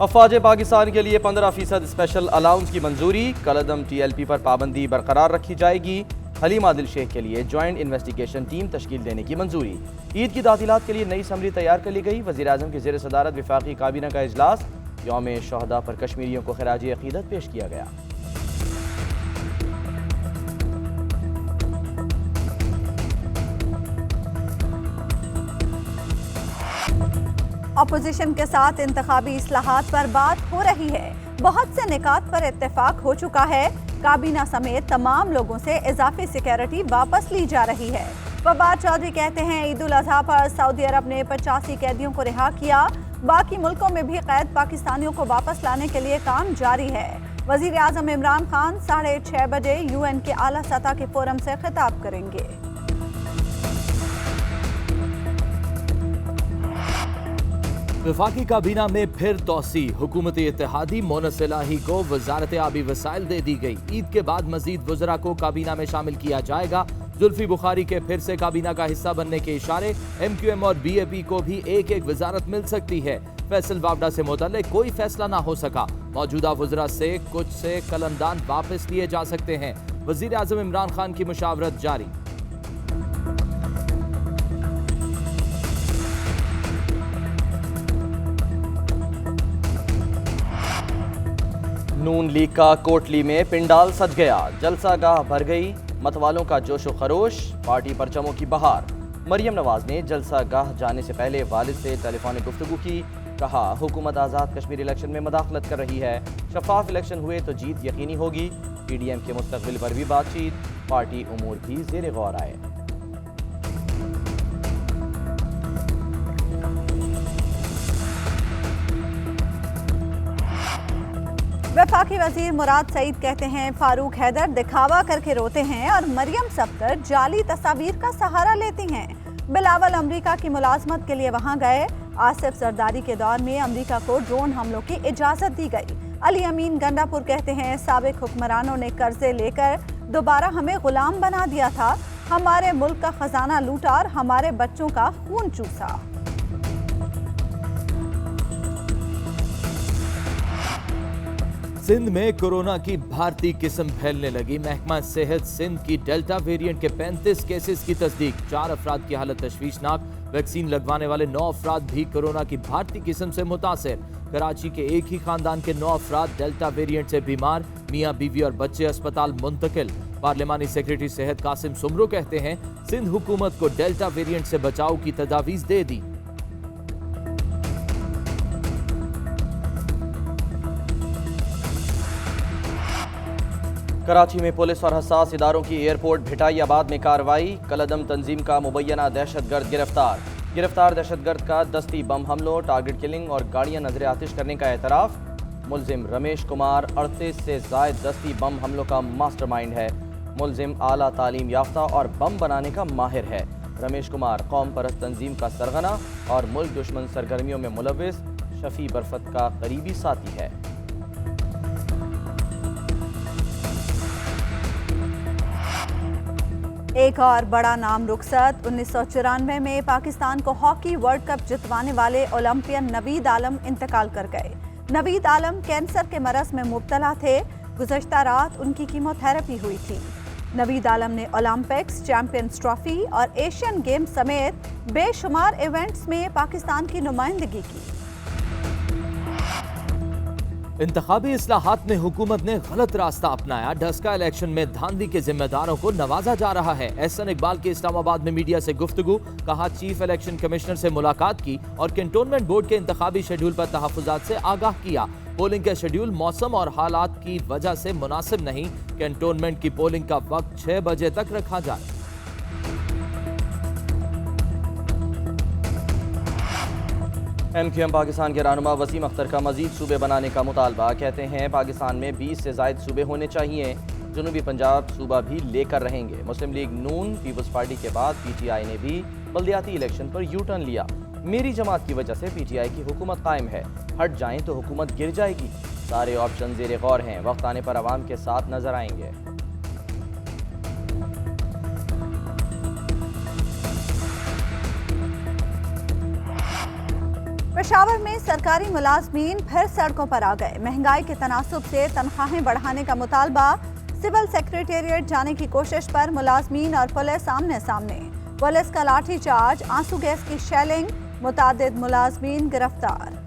अफवाज पाकिस्तान के लिए 15% special allowance की मंजूरी। कलअदम TLP पर पाबंदी बरकरार रखी जाएगी। हलीम आदिल शेख के लिए ज्वाइंट इन्वेस्टिगेशन टीम तश्कील देने की मंजूरी। ईद की तातीलात के लिए नई समरी तैयार कर ली गई। वज़ीर आज़म की ज़ेर सदारत वफाकी काबीना का इजलास। यौम शहदा पर कश्मीरियों को खराज अकीदत पेश किया गया। अपोजिशन के साथ इंतखाबी इस्लाहात पर बात हो रही है। बहुत से निकात पर इत्तेफाक हो चुका है। काबीना समेत तमाम लोगों से इजाफी सिक्योरिटी वापस ली जा रही है। फवाद चौधरी कहते हैं ईद उल अजहा पर सऊदी अरब ने 85 कैदियों को रिहा किया। बाकी मुल्कों में भी कैद पाकिस्तानियों को वापस लाने के लिए काम जारी है। वजीर आजम इमरान खान 6:30 बजे UN के आला सतह के फोरम से खिताब करेंगे। वफाकी काबीना में फिर तोसी। हुकूमत इत्तेहादी मोनस इलाही को वजारत आबी वसाइल दे दी गई। ईद के बाद मजीद वज़रा को काबीना में शामिल किया जाएगा। जुल्फी बुखारी के फिर से काबीना का हिस्सा बनने के इशारे। MQM और BAP को भी एक एक वजारत मिल सकती है। फैसल वावडा से मुतल्लिक कोई फैसला ना हो सका। मौजूदा वज़रा से कुछ से कलमदान वापस लिए जा सकते हैं। वज़ीर आज़म इमरान खान की मुशावरत जारी। नून लीग का कोटली में पिंडाल सज गया। जलसा गाह भर गई। मतवालों का जोशो खरोश। पार्टी परचमों की बहार। मरियम नवाज ने जलसा गाह जाने से पहले वालिद से टेलीफोनिक गुफ्तगू की। कहा हुकूमत आज़ाद कश्मीर इलेक्शन में मदाखलत कर रही है। शफाफ इलेक्शन हुए तो जीत यकीनी होगी। PDM के मुस्तकबिल पर भी बातचीत। पार्टी उमूर भी ज़ेर गौर आए। वफाकी वजीर मुराद सईद कहते हैं फारूक हैदर दिखावा करके रोते हैं और मरियम सफ्दर जाली तस्वीर का सहारा लेती हैं। बिलावल अमेरिका की मुलाजमत के लिए वहां गए। आसिफ जरदारी के दौर में अमेरिका को ड्रोन हमलों की इजाजत दी गई। अली अमीन गंडापुर कहते हैं साबिक हुक्मरानों ने कर्जे लेकर दोबारा हमें गुलाम बना दिया था। हमारे मुल्क का खजाना लूटा और हमारे बच्चों का खून चूसा। सिंध में कोरोना की भारतीय किस्म फैलने लगी। महकमा सेहत सिंध की डेल्टा वेरिएंट के 35 केसेस की तस्दीक। 4 अफराद की हालत तशवीशनाक। वैक्सीन लगवाने वाले 9 अफराद भी कोरोना की भारतीय किस्म से मुतासिर। कराची के एक ही खानदान के 9 अफराद डेल्टा वेरिएंट से बीमार। मियाँ बीवी और बच्चे अस्पताल मुंतकिल। पार्लिमानी सेक्रेटरी सेहत कासिम सुमरो कहते हैं सिंध हुकूमत को डेल्टा वेरिएंट से बचाव की तजावीज दे दी। कराची में पुलिस और हसास इदारों की एयरपोर्ट भिटाइयाबाद में कार्रवाई। कलअदम तंजीम का मुबैना दहशतगर्द गिरफ्तार दहशतगर्द का दस्ती बम हमलों, टारगेट किलिंग और गाड़ियां नजर आतिश करने का एतराफ़। मुलजिम रमेश कुमार 38 से ज़ायद दस्ती बम हमलों का मास्टरमाइंड है। मुलजिम आला तालीम याफ्ता और बम बनाने का माहिर है। रमेश कुमार कौम परस्त तंजीम का सरगना और मुल्क दुश्मन सरगर्मियों में मुलविस शफी बरफत का करीबी साथी है। एक और बड़ा नाम रुखसत। 1994 में पाकिस्तान को हॉकी वर्ल्ड कप जितवाने वाले ओलंपियन नवीद आलम इंतकाल कर गए। नवीद आलम कैंसर के मरज में मुब्तला थे। गुज़श्ता रात उनकी कीमोथेरेपी हुई थी। नवीद आलम ने ओलंपिक्स, चैंपियंस ट्रॉफी और एशियन गेम्स समेत बेशुमार इवेंट्स में पाकिस्तान की नुमाइंदगी की। इंतखाबी इस्लाहात में हुकूमत ने गलत रास्ता अपनाया। डस्का इलेक्शन में धांधली के जिम्मेदारों को नवाजा जा रहा है। एहसन इकबाल की इस्लामाबाद में मीडिया से गुफ्तगू। कहा चीफ इलेक्शन कमिश्नर से मुलाकात की और कैंटोनमेंट बोर्ड के इंतखाबी शेड्यूल पर तहफ़्फ़ुज़ात से आगाह किया। पोलिंग का शेड्यूल मौसम और हालात की वजह से मुनासिब नहीं। कैंटोनमेंट की पोलिंग का वक्त 6 बजे तक रखा जाए। MQM पाकिस्तान के रहनुमा वसीम अख्तर का मजीद सूबे बनाने का मुतालबा। कहते हैं पाकिस्तान में 20 से ज़ायद सूबे होने चाहिए। जनूबी पंजाब सूबा भी लेकर रहेंगे। मुस्लिम लीग नून पीपल्स पार्टी के बाद PTI ने भी बल्दियाती इलेक्शन पर यू टर्न लिया। मेरी जमात की वजह से PTI की हुकूमत कायम है। हट जाएं तो हुकूमत गिर जाएगी। सारे ऑप्शन ज़ेर गौर हैं। वक्त आने पर आवाम के साथ नजर आएंगे। पेशावर में सरकारी मुलाजमीन फिर सड़कों पर आ गए। महंगाई के तनासुब से तनख्वाहें बढ़ाने का मुतालबा। सिविल सेक्रेटेरिएट जाने की कोशिश पर मुलाजमीन और पुलिस आमने सामने। पुलिस का लाठीचार्ज, आंसू गैस की शेलिंग, मुतादिद मुलाजमीन गिरफ्तार।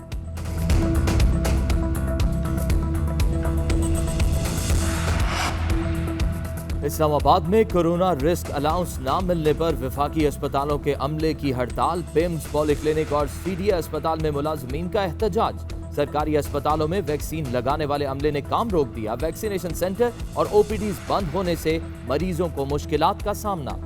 इस्लामाबाद में कोरोना रिस्क अलाउंस न मिलने पर वफाकी अस्पतालों के अमले की हड़ताल। पिम्स पॉलीक्लिनिक और सीडीए अस्पताल में मुलाजमीन का एहतजाज। सरकारी अस्पतालों में वैक्सीन लगाने वाले अमले ने काम रोक दिया। वैक्सीनेशन सेंटर और ओपीडीज बंद होने से मरीजों को मुश्किलात का सामना।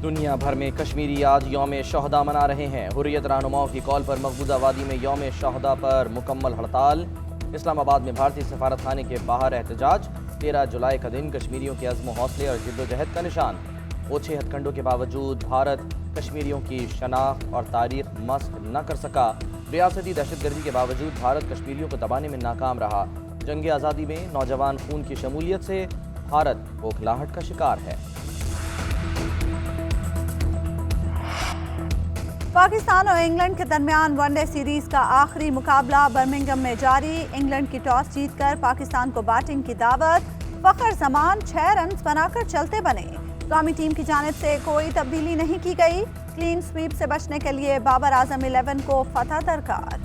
दुनिया भर में कश्मीरी आज यौम शहदा मना रहे हैं। हुर्रियत रहनुमाओं की कॉल पर मकबूजा वादी में यौम शहदा पर मुकम्मल हड़ताल। इस्लामाबाद में भारतीय सफारत खाने के बाहर एहतजाज। 13 जुलाई का दिन कश्मीरियों के अज़्म हौसले और जिद्दोजहद का निशान। ओछे हथकंडों के बावजूद भारत कश्मीरियों की शनाख्त और तारीख मस्क न कर सका। रियासती दहशतगर्दी के बावजूद भारत कश्मीरियों को दबाने में नाकाम रहा। जंग आज़ादी में नौजवान खून की शमूलियत से भारत बौखलाहट का शिकार है। पाकिस्तान और इंग्लैंड के दरमियान वनडे सीरीज का आखिरी मुकाबला बर्मिंघम में जारी। इंग्लैंड की टॉस जीतकर पाकिस्तान को बैटिंग की दावत। फखर जमान 6 रन बनाकर चलते बने। कौमी टीम की जानिब से कोई तब्दीली नहीं की गई। क्लीन स्वीप से बचने के लिए बाबर आजम 11 को फतह दरकार।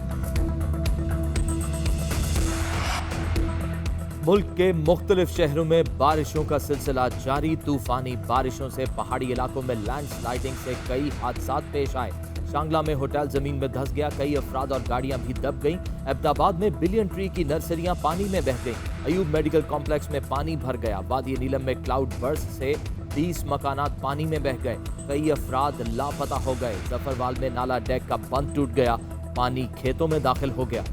मुल्क के मुख्तलिफ शहरों में बारिशों का सिलसिला जारी। तूफानी बारिशों से पहाड़ी इलाकों में लैंडस्लाइडिंग से कई हादसा पेश आए। शांगला में होटल जमीन में धंस गया। कई अफराद और गाड़ियां भी दब गईं। अहमदाबाद में बिलियन ट्री की नर्सरियां पानी में बह गईं। अयूब मेडिकल कॉम्प्लेक्स में पानी भर गया। वादी नीलम में क्लाउड बर्स्ट से 30 मकानात पानी में बह गए। कई अफराद लापता हो गए। जफरवाल में नाला डेक का बंद टूट गया। पानी खेतों में दाखिल हो गया।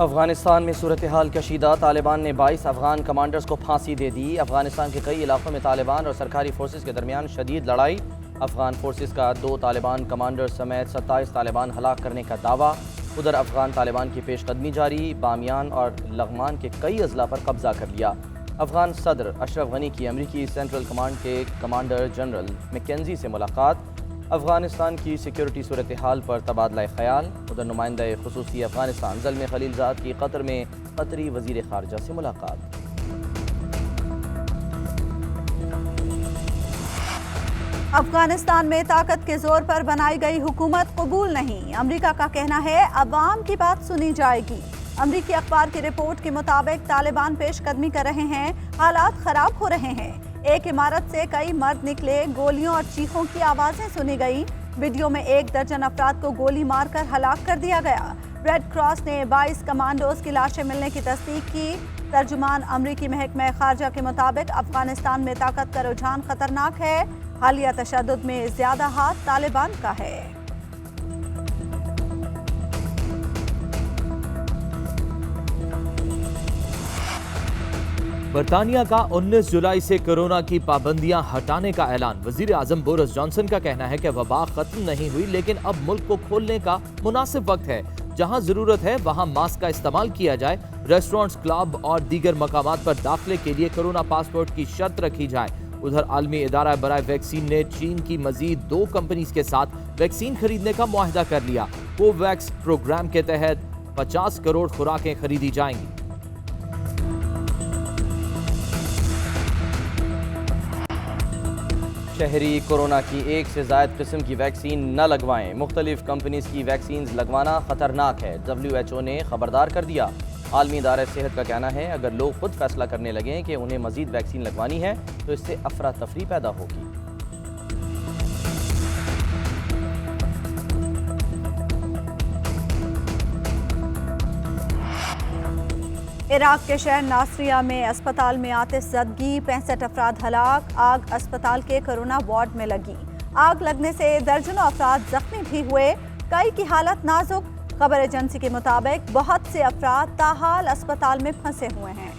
अफगानिस्तान में सूरत हाल कशीदा। तालिबान ने 22 अफगान कमांडर्स को फांसी दे दी। अफगानिस्तान के कई इलाकों में तालिबान और सरकारी फोर्सेस के दरमियान शदीद लड़ाई। अफगान फोर्सेस का 2 तालिबान कमांडर्स समेत 27 तालिबान हलाक करने का दावा। उधर अफगान तालिबान की पेशकदमी जारी। बामियान और लगमान के कई अजला पर कब्जा कर लिया। अफगान सदर अशरफ गनी की अमरीकी सेंट्रल कमांड के कमांडर जनरल मैकेंजी से मुलाकात। अफगानिस्तान की सिक्योरिटी सूरत हाल पर तबादला ख्याल। उधर नुमाइंदा खुसूसी अफगानिस्तान ज़ल्म खलीलजाद की कतर में कतरी वज़ीर ख़ारजा से मुलाकात। अफगानिस्तान में ताकत के जोर पर बनाई गई हुकूमत कबूल नहीं। अमेरिका का कहना है अवाम की बात सुनी जाएगी। अमेरिकी अखबार की रिपोर्ट के मुताबिक तालिबान पेशकदमी कर रहे हैं। हालात खराब हो रहे हैं। एक इमारत से कई मर्द निकले। गोलियों और चीखों की आवाजें सुनी गई। वीडियो में 1 दर्जन अफराद को गोली मारकर हलाक कर दिया गया। रेड क्रॉस ने 22 कमांडोज की लाशें मिलने की तस्दीक की। तर्जुमान अमरीकी महकमा खारजा के मुताबिक अफगानिस्तान में ताकत का रुझान खतरनाक है। हालिया तशद्दुद में ज्यादा हाथ तालिबान का है। बरतानिया का 19 जुलाई से कोरोना की पाबंदियां हटाने का ऐलान। वजीर आजम बोरिस जॉनसन का कहना है कि वबा खत्म नहीं हुई, लेकिन अब मुल्क को खोलने का मुनासिब वक्त है। जहां जरूरत है वहां मास्क का इस्तेमाल किया जाए। रेस्टोरेंट्स, क्लब और दीगर मकामात पर दाखिले के लिए कोरोना पासपोर्ट की शर्त रखी जाए। उधर आलमी इदारा बराए वैक्सीन ने चीन की मजीद 2 कंपनीज के साथ वैक्सीन खरीदने का मुआहदा कर लिया। कोवैक्स प्रोग्राम के तहत 50 करोड़ खुराकें खरीदी जाएंगी। शहरी कोरोना की 1 से ज़ायद किस्म की वैक्सीन न लगवाएं। मुख्तलिफ कंपनीज की वैक्सीन लगवाना खतरनाक है। WHO ने खबरदार कर दिया। आलमी इदारा सेहत का कहना है अगर लोग खुद फैसला करने लगें कि उन्हें मजीद वैक्सीन लगवानी है तो इससे अफरा तफरी पैदा होगी। इराक के शहर नासरिया में अस्पताल में आतिशज़दगी, 65 अफराद हलाक। आग अस्पताल के कोरोना वार्ड में लगी। आग लगने से दर्जनों अफराद जख्मी भी हुए। कई की हालत नाजुक। खबर एजेंसी के मुताबिक बहुत से अफराद ताहाल अस्पताल में फंसे हुए हैं।